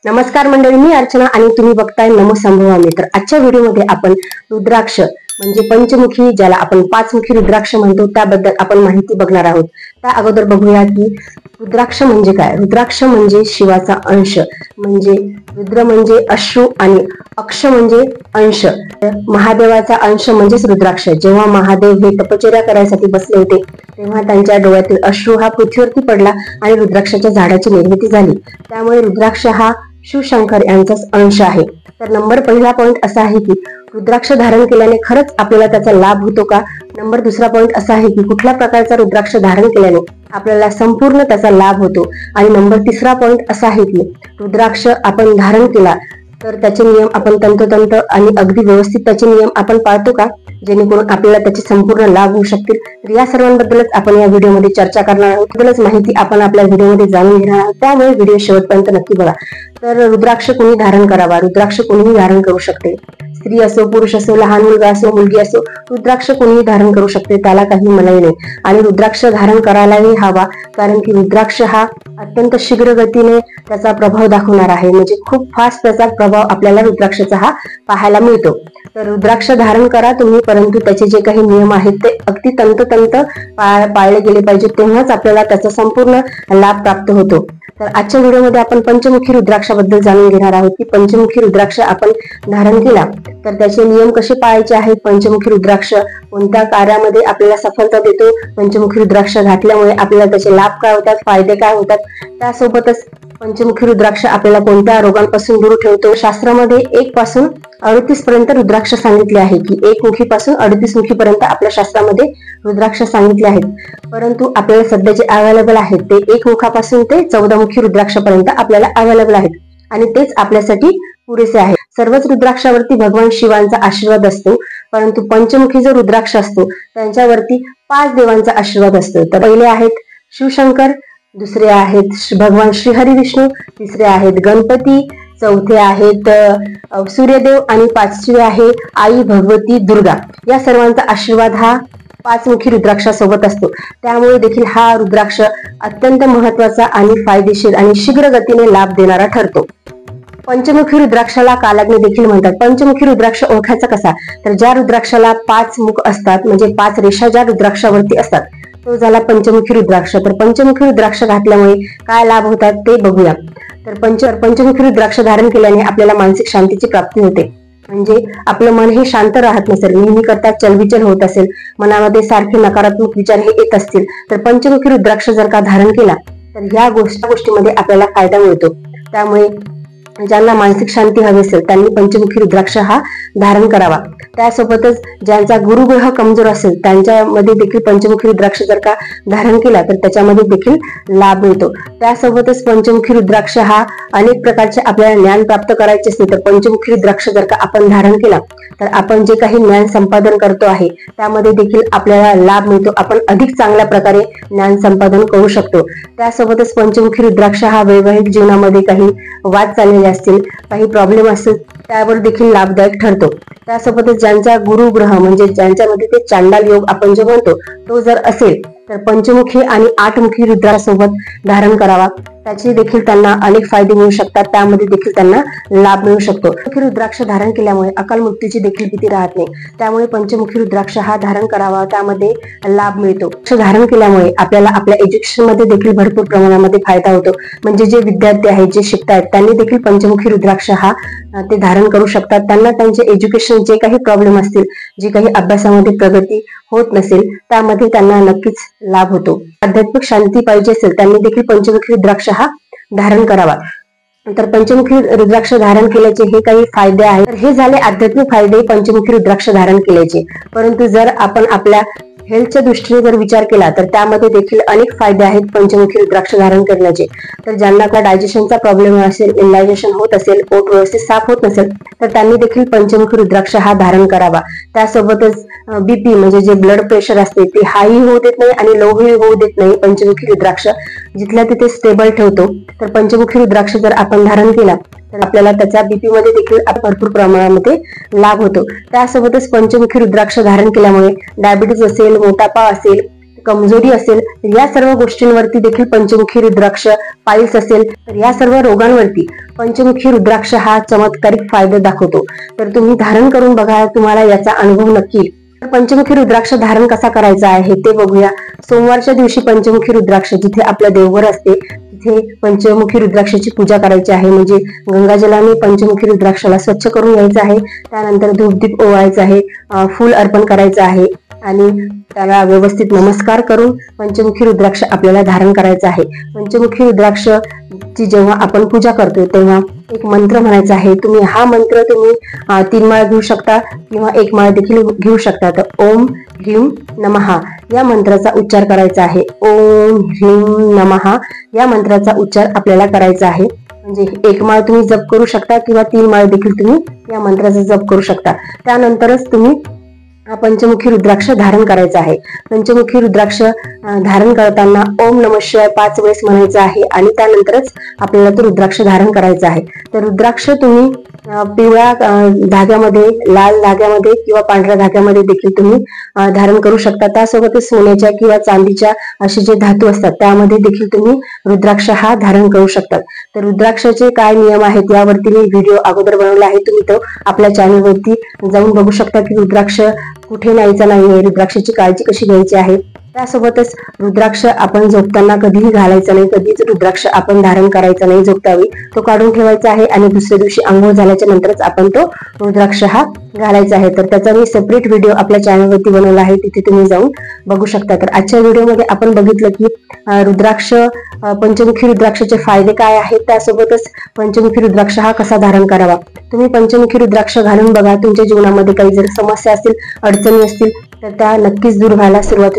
नमस्कार मंडळी, मी अर्चना आणि तुम्ही बघताय नमोसंभवामी। तर आजच्या व्हिडिओमध्ये आपण रुद्राक्ष म्हणजे पंचमुखी, ज्याला आपण पाचमुखी रुद्राक्ष म्हणतो, त्याबद्दल आपण माहिती बघणार आहोत। त्या अगोदर बघूया की रुद्राक्ष म्हणजे काय। रुद्राक्ष म्हणजे शिवाचा अंश, म्हणजे रुद्र म्हणजे अश्रू आणि अक्ष म्हणजे अंश। महादेवाचा अंश म्हणजेच रुद्राक्ष। जेव्हा महादेव हे तपश्चर्या करायसाठी बसले होते तेव्हा त्यांच्या डोळ्यातील अश्रू हा पृथ्वीवरती पडला आणि रुद्राक्षाच्या झाडाची निर्मिती झाली। त्यामुळे रुद्राक्ष हा शिवशंकर यांचाच अंश आहे। तर नंबर पहिला पॉइंट असा आहे की रुद्राक्ष धारण केल्याने खरंच आपल्याला त्याचा लाभ होतो का। नंबर दुसरा पॉइंट असा आहे की कुठल्या प्रकारचा रुद्राक्ष धारण केल्याने आपल्याला संपूर्ण त्याचा लाभ होतो। आणि नंबर तिसरा पॉइंट असा आहे की रुद्राक्ष आपण धारण केला तर त्याचे नियम आपण तंतोतंत आणि अगदी व्यवस्थित त्याचे नियम आपण पाळतो का, जेणेकरून आपल्याला त्याचे संपूर्ण लाभ होऊ शकतील। तर या सर्वांबद्दलच आपण या व्हिडिओमध्ये चर्चा करणार आहोत। त्याबद्दलच माहिती आपण आपल्या व्हिडिओमध्ये जाणून घेणार आहोत, त्यामुळे व्हिडिओ शेवटपर्यंत नक्की बघा। तर रुद्राक्ष कोणी धारण करावा। रुद्राक्ष कोणीही धारण करू शकते, स्त्री असो, पुरुष असो, लहान मुलगा असो, मुलगी असो, रुद्राक्ष कोणीही धारण करू शकते, त्याला काही मनाई नाही। आणि रुद्राक्ष धारण करायलाही हवा, कारण की रुद्राक्ष हा अत्यंत शीघ्र गतीने त्याचा प्रभाव दाखवणार आहे, म्हणजे खूप फास्ट त्याचा प्रभाव आपल्याला रुद्राक्षाचा हा पाहायला मिळतो। तर रुद्राक्ष धारण करा तुम्ही, परंतु त्याचे जे काही नियम आहेत ते अगदी तंतोतंत पाळले गेले पाहिजे, तेव्हाच आपल्याला त्याचा संपूर्ण लाभ प्राप्त होतो। तर आजच्या व्हिडिओमध्ये आपण पंचमुखी रुद्राक्षाबद्दल जाणून घेणार आहोत की पंचमुखी रुद्राक्ष आपण धारण केला तर त्याचे नियम कसे पाळायचे आहेत। पंचमुखी रुद्राक्ष कोणत्या कार्यामध्ये आपल्याला सफलता देतो, पंचमुखी रुद्राक्ष घातल्यामुळे आपल्याला त्याचे लाभ काय होतात, फायदे काय होतात, त्यासोबतच पंचमुखी रुद्राक्ष आपल्याला कोणत्या रोगांपासून दूर ठेवतो। शास्त्रामध्ये 1 पासून 38 पर्यंत रुद्राक्ष सांगितले आहे की 1 मुखी पासून 38 मुखी पर्यंत आपल्या शास्त्रामध्ये रुद्राक्ष सांगितले आहेत, परंतु आपल्याला सध्या जे अवेलेबल आहेत ते 1 मुखापासून ते 14 मुखी रुद्राक्षापर्यंत आपल्याला अवेलेबल आहेत आणि तेच आपल्यासाठी पुरेसे आहे। सर्वच रुद्राक्षावरती भगवान शिवांचा आशीर्वाद असतो, परंतु पंचमुखी जो रुद्राक्ष असतो त्यांच्यावरती 5 देवांचा आशीर्वाद असतो। तर पहिले आहेत शिवशंकर, दुसरे आहेत भगवान श्री हरी विष्णू, तिसरे आहेत गणपती, चौथे आहेत सूर्यदेव आणि 5वे आहे आई भगवती दुर्गा। या सर्वांचा आशीर्वाद हा 5 मुखी रुद्राक्षासोबत असतो, त्यामुळे देखील हा रुद्राक्ष अत्यंत महत्वाचा आणि फायदेशीर आणि शीघ्र गतीने लाभ देणारा ठरतो। पंचमुखी रुद्राक्षाला कालाग्नी देखील म्हणतात। पंचमुखी रुद्राक्ष ओळखायचा कसा, तर ज्या रुद्राक्षाला 5 मुख असतात, म्हणजे 5 रेषा ज्या रुद्राक्षावरती असतात, तो झाला पंचमुखी रुद्राक्ष। तर पंचमुखी रुद्राक्ष घातल्यामुळे काय लाभ होतात ते बघूया। तर पंचमुखी रुद्राक्ष धारण केल्याने आपल्याला मानसिक शांतीची प्राप्ती होते, म्हणजे आपलं मन हे शांत राहत नसेल, नेहमी करता चलबिचल होत असेल, मनामध्ये सारखे नकारात्मक विचार हे येत असतील, तर पंचमुखी रुद्राक्ष जर का धारण केला तर ह्या गोष्टीमध्ये आपल्याला फायदा मिळतो। त्यामुळे ज्यांना मानसिक शांती हवी असेल त्यांनी पंचमुखी रुद्राक्ष हा धारण करावा। त्यासोबतच ज्यांचा गुरुग्रह कमजोर असेल त्यांच्यामध्ये देखील पंचमुखी रुद्राक्ष जर का धारण केला तर त्याच्यामध्ये देखील लाभ मिळतो। त्यासोबतच पंचमुखी रुद्राक्ष हा अनेक प्रकारचे आपल्याला ज्ञान प्राप्त करायचे असते, तर पंचमुखी रुद्राक्ष जर का आपण धारण केला तर आपण जे काही ज्ञान संपादन करतो आहे त्यामध्ये देखील आपल्याला लाभ मिळतो, आपण अधिक चांगल्या प्रकारे ज्ञान संपादन करू शकतो। त्यासोबतच पंचमुखी रुद्राक्ष हा वैवाहिक जीवनामध्ये काही वाद चाललेले असतील, काही प्रॉब्लेम असतील, त्यावर देखील लाभदायक ठरतो। त्यासोबतच ज्यांचा गुरुग्रह म्हणजे ज्यांच्यामध्ये ते चांडाल योग आपण जो म्हणतो तो जर असेल तर पंचमुखी आणि 8 मुखी रुद्रासोबत धारण करावा, त्याचे देखील त्यांना अनेक फायदे मिळू शकतात, त्यामध्ये देखील त्यांना लाभ मिळू शकतो। मुखी रुद्राक्ष धारण केल्यामुळे अकाल मृत्यूची देखील भीती राहत नाही, त्यामुळे पंचमुखी रुद्राक्ष हा धारण करावा, त्यामध्ये लाभ मिळतो। धारण केल्यामुळे आपल्याला आपल्या एज्युकेशन मध्ये देखील भरपूर प्रमाणामध्ये फायदा होतो, म्हणजे जे विद्यार्थी आहेत, जे शिकतायत, त्यांनी देखील पंचमुखी रुद्राक्ष हा ते धारण करू शकतात। त्यांना त्यांचे एज्युकेशन जे काही प्रॉब्लेम असतील, जे काही अभ्यासामध्ये प्रगती होत नसेल, त्यामध्ये त्यांना नक्कीच लाभ होतो। आध्यात्मिक शांती पाहिजे असेल त्यांनी देखील पंचमुखी रुद्राक्ष हा धारण करावा। तर पंचमुखी रुद्राक्ष धारण केल्याचे हे काही फायदे आहेत। तर हे झाले आध्यात्मिक फायदे पंचमुखी रुद्राक्ष धारण केल्याचे, परंतु जर आपण आपल्या हेल्थच्या दृष्टीने जर विचार केला तर त्यामध्ये देखील अनेक फायदे आहेत पंचमुखी रुद्राक्ष धारण करण्याचे। तर ज्यांना आपला डायजेशनचा प्रॉब्लेम असेल, इनडायजेशन होत असेल, पोट व्यवस्थित साफ होत नसेल, तर त्यांनी देखील पंचमुखी रुद्राक्ष हा धारण करावा। त्यासोबतच बीपी म्हणजे जे ब्लड प्रेशर असते ते हाई होऊ देत नाही आणि लोही होऊ देत नाही, पंचमुखी रुद्राक्ष जिथल्या तिथे स्टेबल ठेवतो। तर पंचमुखी रुद्राक्ष जर आपण धारण केला तर आपल्याला त्याचा बीपी मध्ये देखील भरपूर प्रमाणामध्ये लाभ होतो। त्यासोबतच पंचमुखी रुद्राक्ष धारण केल्यामुळे डायबिटीज असेल, मोटापा असेल, कमजोरी असेल तर या सर्व गोष्टींवरती देखील पंचमुखी रुद्राक्ष, पाईल्स असेल तर या सर्व रोगांवरती पंचमुखी रुद्राक्ष हा चमत्कारिक फायदा दाखवतो। तर तुम्ही धारण करून बघा, तुम्हाला याचा अनुभव नक्की येईल। पंचमुखी रुद्राक्ष धारण कसा करायचा आहे ते बघूया। सोमवारच्या दिवशी पंचमुखी रुद्राक्ष, जिथे आपलं देवघर असते तिथे पंचमुखी रुद्राक्षाची पूजा करायची आहे। म्हणजे गंगाजलाने पंचमुखी रुद्राक्षाला स्वच्छ करून घ्यायचं आहे, त्यानंतर धूपदीप ओवाळायचं आहे, फूल अर्पण करायचं आहे आणि त्याला व्यवस्थित नमस्कार करून पंचमुखी रुद्राक्ष आपल्याला धारण करायचं आहे। पंचमुखी रुद्राक्ष ची जेव्हा आपण पूजा करतो तेव्हा एक मंत्र म्हणायचा आहे। तुम्ही हा मंत्र 3 माळ घेऊ शकता किंवा 1 माळ देखील घेऊ शकता। तर ओम ह्रीं नमः या मंत्राचा उच्चार करायचा आहे। ओम ह्रीं नमः या मंत्राचा उच्चार आपल्याला करायचा आहे। म्हणजे 1 माळ तुम्ही जप करू शकता किंवा 3 माळ देखील तुम्ही या मंत्राचा जप करू शकता। त्यानंतरच तुम्ही पंचमुखी रुद्राक्ष धारण करायचा आहे। पंचमुखी रुद्राक्ष धारण करताना ओम नमः शिवाय 5 वेळेस म्हणायचं आहे आणि त्यानंतरच आपल्याला तो रुद्राक्ष धारण करायचा आहे। तर रुद्राक्ष तुम्ही पिवळ्या धाग्यामध्ये, लाल धाग्यामध्ये किंवा पांढऱ्या धाग्यामध्ये देखील तुम्ही धारण करू शकता। त्यासोबतच सोन्याच्या किंवा चांदीच्या असे जे धातू असतात त्यामध्ये देखील तुम्ही रुद्राक्ष हा धारण करू शकतात। तर रुद्राक्षाचे काय नियम आहेत यावरती मी व्हिडिओ अगोदर बनवला आहे, तुम्ही तो आपल्या चॅनलवरती जाऊन बघू शकता की रुद्राक्ष कुठे न्यायचा नाहीये, रुद्राक्षाची काळजी कशी घ्यायची आहे। त्यासोबतच रुद्राक्ष आपण झोपताना कधीही घालायचा नाही, कधीच रुद्राक्ष आपण धारण करायचा नाही झोपतावेळी, तो काढून ठेवायचा आहे आणि दुसऱ्या दिवशी आंघोळ झाल्याच्या नंतरच आपण तो रुद्राक्ष हा घालायचा आहे। तर त्याचा मी सेपरेट व्हिडिओ आपल्या चॅनलवरती बनवला आहे, तिथे तुम्ही जाऊन बघू शकता। तर आजच्या व्हिडिओमध्ये आपण बघितलं की रुद्राक्ष, पंचमुखी रुद्राक्षाचे फायदे काय आहेत, त्यासोबतच पंचमुखी रुद्राक्ष हा कसा धारण करावा। तुम्ही पंचमुखी रुद्राक्ष घालून बघा, तुमच्या जीवनामध्ये काही जर समस्या असतील, अडचणी असतील तर त्या नक्कीच दूर व्हायला सुरुवात होईल।